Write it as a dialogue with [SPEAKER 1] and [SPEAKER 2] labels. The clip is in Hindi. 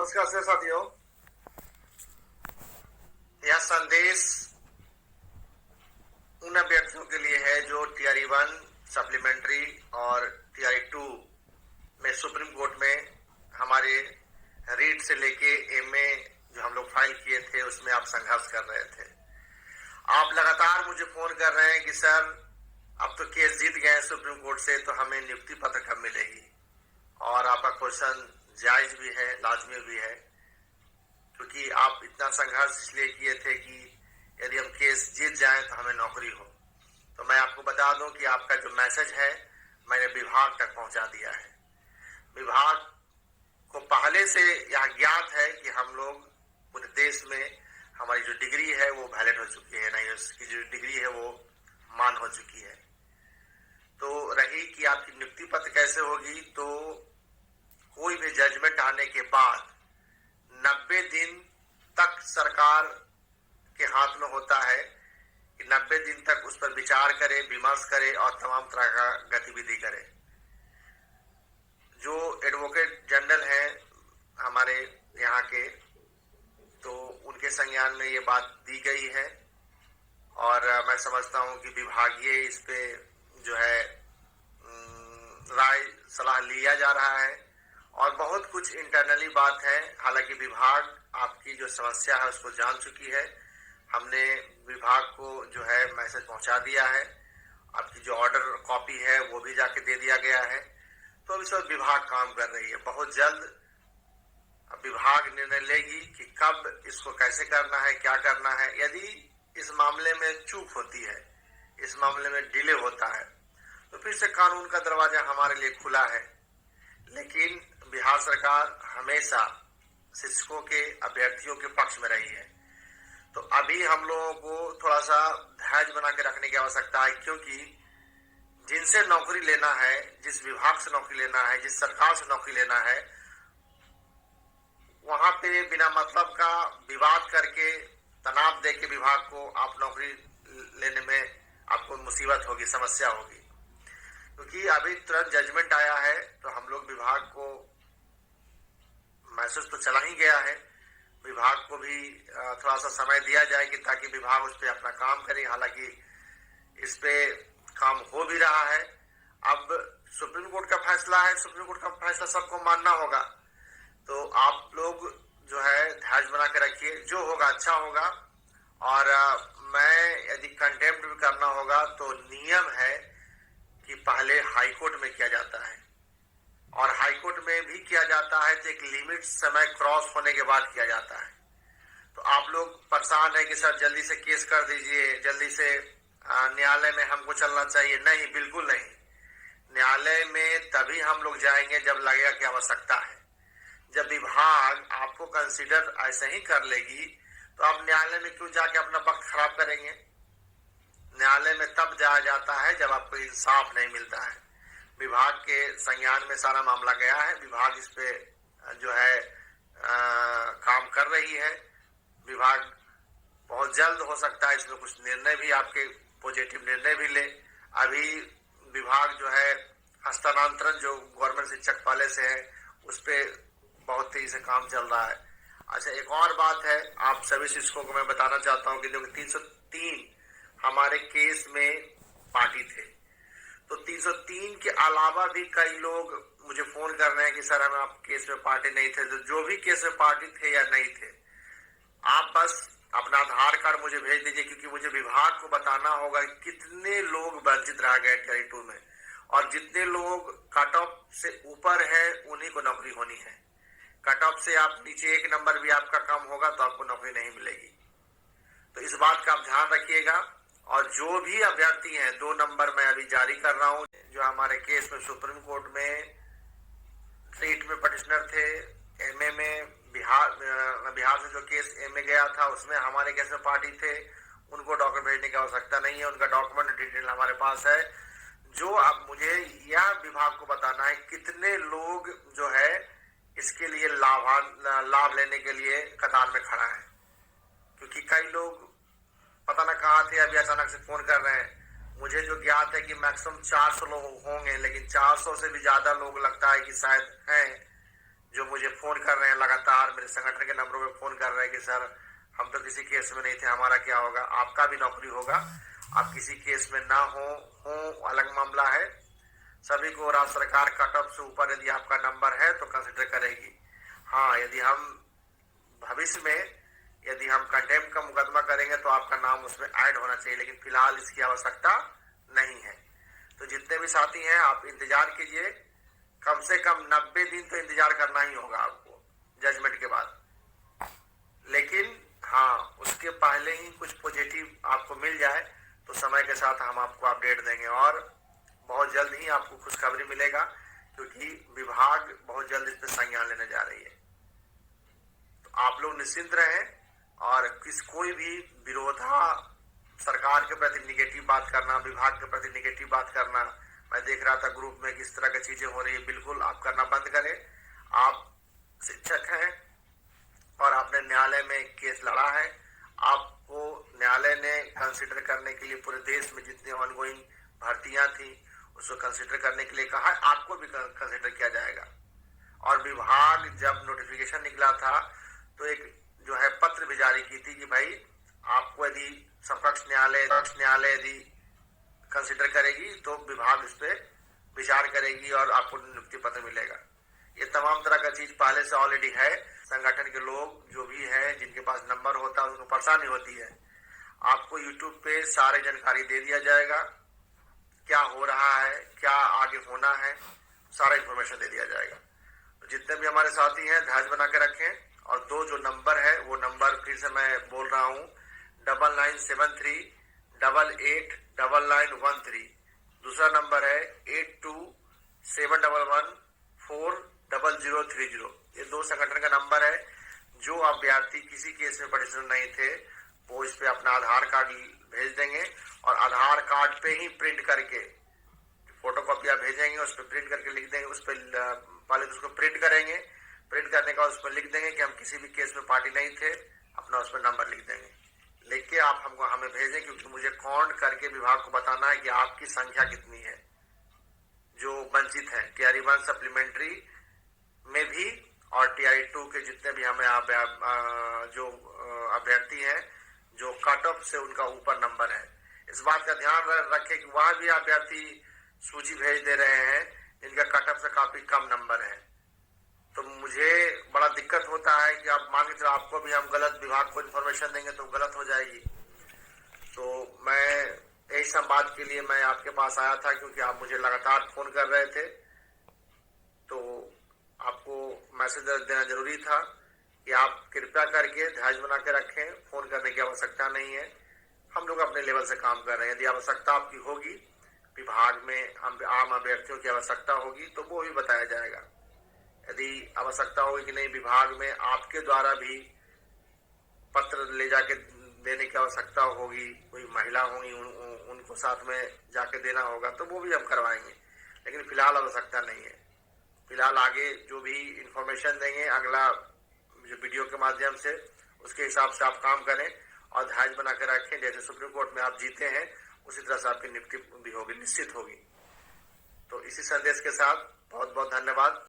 [SPEAKER 1] नमस्कार से साथियों, यह संदेश उन अभ्यर्थियों के लिए है जो टीआरई 1 सप्लीमेंट्री और टीआरई 2 में सुप्रीम कोर्ट में हमारे रीट से लेके एमए जो हम लोग फाइल किए थे उसमें आप संघर्ष कर रहे थे। आप लगातार मुझे फोन कर रहे हैं कि सर अब तो केस जीत गए सुप्रीम कोर्ट से, तो हमें नियुक्ति पत्र कब मिलेगी। और आपका क्वेश्चन जायज भी है, लाजमी भी है, क्योंकि आप इतना संघर्ष इसलिए किए थे कि यदि हम केस जीत जाएं तो हमें नौकरी हो। तो मैं आपको बता दूं कि आपका जो मैसेज है मैंने विभाग तक पहुंचा दिया है। विभाग को पहले से यह ज्ञात है कि हम लोग पूरे देश में हमारी जो डिग्री है वो वैलिड हो चुकी है, नहीं उसकी जो डिग्री है वो मान हो चुकी है। तो रही कि आपकी नियुक्ति पत्र कैसे होगी, तो कोई भी जजमेंट आने के बाद 90 दिन तक सरकार के हाथ में होता है कि 90 दिन तक उस पर विचार करे, विमर्श करे और तमाम तरह का गतिविधि करे। जो एडवोकेट जनरल हैं हमारे यहाँ के, तो उनके संज्ञान में ये बात दी गई है और मैं समझता हूँ कि विभागीय इस पे जो है राय सलाह लिया जा रहा है और बहुत कुछ इंटरनली बात है। हालांकि विभाग आपकी जो समस्या है उसको जान चुकी है। हमने विभाग को जो है मैसेज पहुंचा दिया है, आपकी जो ऑर्डर कॉपी है वो भी जाके दे दिया गया है। तो अब इस वक्त विभाग काम कर रही है। बहुत जल्द अब विभाग निर्णय लेगी कि कब इसको कैसे करना है, क्या करना है। यदि इस मामले में चूक होती है, इस मामले में डिले होता है, तो फिर से कानून का दरवाजा हमारे लिए खुला है। लेकिन बिहार सरकार हमेशा शिक्षकों के, अभ्यर्थियों के पक्ष में रही है। तो अभी हम लोगों को थोड़ा सा धैर्य बना के रखने की आवश्यकता है, क्योंकि जिनसे नौकरी लेना है, जिस विभाग से नौकरी लेना है, जिस सरकार से नौकरी लेना है, वहां पे बिना मतलब का विवाद करके, तनाव दे के विभाग को आप नौकरी लेने में आपको मुसीबत होगी, समस्या होगी। क्योंकि अभी तुरंत जजमेंट आया है, तो हम लोग विभाग को मैसेज तो चला ही गया है, विभाग को भी थोड़ा सा समय दिया जाए कि ताकि विभाग उस पर अपना काम करे। हालांकि इस पे काम हो भी रहा है। अब सुप्रीम कोर्ट का फैसला है, सुप्रीम कोर्ट का फैसला सबको मानना होगा। तो आप लोग जो है धैर्य बना के रखिए, जो होगा अच्छा होगा। और मैं यदि कंटेम्प्ट भी करना होगा तो नियम है कि पहले हाईकोर्ट में किया जाता है और हाईकोर्ट में भी किया जाता है तो एक लिमिट समय क्रॉस होने के बाद किया जाता है। तो आप लोग परेशान है कि सर जल्दी से केस कर दीजिए, जल्दी से न्यायालय में हमको चलना चाहिए। नहीं, बिल्कुल नहीं। न्यायालय में तभी हम लोग जाएंगे जब लगेगा कि आवश्यकता है। जब विभाग आपको कंसीडर ऐसे ही कर लेगी तो आप न्यायालय में क्यों जाके अपना वक्त खराब करेंगे। न्यायालय में तब जाया जाता है जब आपको इंसाफ नहीं मिलता है। विभाग के संज्ञान में सारा मामला गया है, विभाग इस पे जो है काम कर रही है। विभाग बहुत जल्द हो सकता है इसमें कुछ निर्णय भी, आपके पॉजिटिव निर्णय भी ले। अभी विभाग जो है हस्तांतरण जो गवर्नमेंट शिक्षक पाले से है उस पे बहुत तेजी से काम चल रहा है। अच्छा, एक और बात है, आप सभी शिक्षकों को मैं बताना चाहता हूँ कि जो 303 हमारे केस में पार्टी थे, तो 303 के अलावा भी कई लोग मुझे फोन कर रहे हैं कि सर हम आप केस में पार्टी नहीं थे। तो जो भी केस में पार्टी थे या नहीं थे, आप बस अपना आधार कार्ड मुझे भेज दीजिए, क्योंकि मुझे विभाग को बताना होगा कितने लोग वंचित रह गए टीआरई 2 में, और जितने लोग कट ऑफ से ऊपर है उन्हीं को नौकरी होनी है। कट ऑफ से आप नीचे एक नंबर भी आपका कम होगा तो आपको नौकरी नहीं मिलेगी। तो इस बात का आप ध्यान रखिएगा। और जो भी अभ्यर्थी हैं, 2 नंबर मैं अभी जारी कर रहा हूं, जो हमारे केस में सुप्रीम कोर्ट में रीट में पटिशनर थे, एमए में बिहार से जो केस एमए गया था उसमें हमारे केस में पार्टी थे, उनको डॉक्यूमेंट भेजने की आवश्यकता नहीं है। उनका डॉक्यूमेंट डिटेल हमारे पास है। जो अब मुझे यह विभाग को बताना है कितने लोग जो है इसके लिए लाभ लेने के लिए कतार में खड़ा है, क्योंकि कई लोग पता ना कहाँ थे, अभी अचानक से फोन कर रहे हैं। मुझे जो ज्ञात है कि मैक्सिमम 400 लोग होंगे, लेकिन 400 से भी ज्यादा लोग लगता है कि शायद हैं जो मुझे फ़ोन कर रहे हैं लगातार, मेरे संगठन के नंबरों पे फ़ोन कर रहे हैं कि सर हम तो किसी केस में नहीं थे, हमारा क्या होगा। आपका भी नौकरी होगा, आप किसी केस में ना हो अलग मामला है। सभी को राज्य सरकार कट ऑफ से ऊपर यदि आपका नंबर है तो कंसिडर करेगी। हाँ, यदि हम भविष्य में यदि हम कंटेम्प्ट का मुकदमा करेंगे तो आपका नाम उसमें ऐड होना चाहिए, लेकिन फिलहाल इसकी आवश्यकता नहीं है। तो जितने भी साथी हैं आप इंतजार कीजिए, कम से कम 90 दिन तो इंतजार करना ही होगा आपको जजमेंट के बाद। लेकिन हाँ, उसके पहले ही कुछ पॉजिटिव आपको मिल जाए तो समय के साथ हम आपको अपडेट देंगे और बहुत जल्द ही आपको खुशखबरी मिलेगा, क्योंकि विभाग बहुत जल्द इस पर संज्ञान लेने जा रही है। तो आप लोग निश्चिंत रहें और कोई भी विरोधा सरकार के प्रति निगेटिव बात करना, विभाग के प्रति निगेटिव बात करना, मैं देख रहा था ग्रुप में किस तरह की चीजें हो रही है, बिल्कुल आप करना बंद करें। आप शिक्षक हैं और आपने न्यायालय में केस लड़ा है, आपको न्यायालय ने कंसिडर करने के लिए पूरे देश में जितनी ऑनगोइंग भर्तियां थी उसको कंसिडर करने के लिए कहा है, आपको भी कंसिडर किया जाएगा। और विभाग जब नोटिफिकेशन निकला था तो एक जो है पत्र भी जारी की थी कि भाई आपको यदि समकक्ष न्यायालय यदि कंसिडर करेगी तो विभाग इस पे विचार करेगी और आपको नियुक्ति पत्र मिलेगा। ये तमाम तरह का चीज पहले से ऑलरेडी है। संगठन के लोग जो भी हैं जिनके पास नंबर होता है उनको परेशानी होती है। आपको यूट्यूब पे सारे जानकारी दे दिया जाएगा, क्या हो रहा है, क्या आगे होना है, सारा इंफॉर्मेशन दे दिया जाएगा। तो जितने भी हमारे साथी हैं धैर्य बना के रखें। और दो जो नंबर है वो नंबर फिर से मैं बोल रहा हूँ, 9973889913। दूसरा नंबर है 8271140030। ये दो संगठन का नंबर है। जो अभ्यर्थी किसी केस में पार्टिसिपेट नहीं थे वो इस पे अपना आधार कार्ड भेज देंगे और आधार कार्ड पे ही प्रिंट करके फोटो कॉपी आप भेजेंगे, उस पर प्रिंट करके लिख देंगे। उस पर पहले तो उसको प्रिंट करेंगे, प्रिंट करने का उस पर लिख देंगे कि हम किसी भी केस में पार्टी नहीं थे, अपना उस पर नंबर लिख देंगे। लिख के आप हमें भेजें, क्योंकि मुझे काउंट करके विभाग को बताना है कि आपकी संख्या कितनी है जो वंचित है टीआरई 1 सप्लीमेंट्री में भी और टीआरई 2 के जितने भी हमें जो अभ्यर्थी हैं जो कट ऑफ से उनका ऊपर नंबर है। इस बात का ध्यान रखें कि वहां भी अभ्यर्थी सूची भेज दे रहे हैं जिनका कट ऑफ से काफी कम नंबर है। तो मुझे बड़ा दिक्कत होता है कि आप मान के चलो आपको भी हम गलत विभाग को इन्फॉर्मेशन देंगे तो गलत हो जाएगी। तो मैं यही संवाद के लिए मैं आपके पास आया था, क्योंकि आप मुझे लगातार फोन कर रहे थे, तो आपको मैसेज देना जरूरी था कि आप कृपया करके धैर्य बना के रखें। फोन करने की आवश्यकता नहीं है, हम लोग अपने लेवल से काम कर रहे हैं। यदि आवश्यकता आपकी होगी, विभाग में आम अभ्यर्थियों की आवश्यकता होगी तो वो भी बताया जाएगा। यदि आवश्यकता होगी कि नहीं विभाग में आपके द्वारा भी पत्र ले जाके देने की आवश्यकता होगी, कोई महिला होंगी उनको साथ में जाके देना होगा, तो वो भी हम करवाएंगे। लेकिन फिलहाल आवश्यकता नहीं है। फिलहाल आगे जो भी इंफॉर्मेशन देंगे अगला जो वीडियो के माध्यम से, उसके हिसाब से आप काम करें और धैर्य बना के रखें। जैसे सुप्रीम कोर्ट में आप जीते हैं उसी तरह से आपकी नियुक्ति भी होगी, निश्चित होगी। तो इसी संदेश के साथ बहुत बहुत धन्यवाद।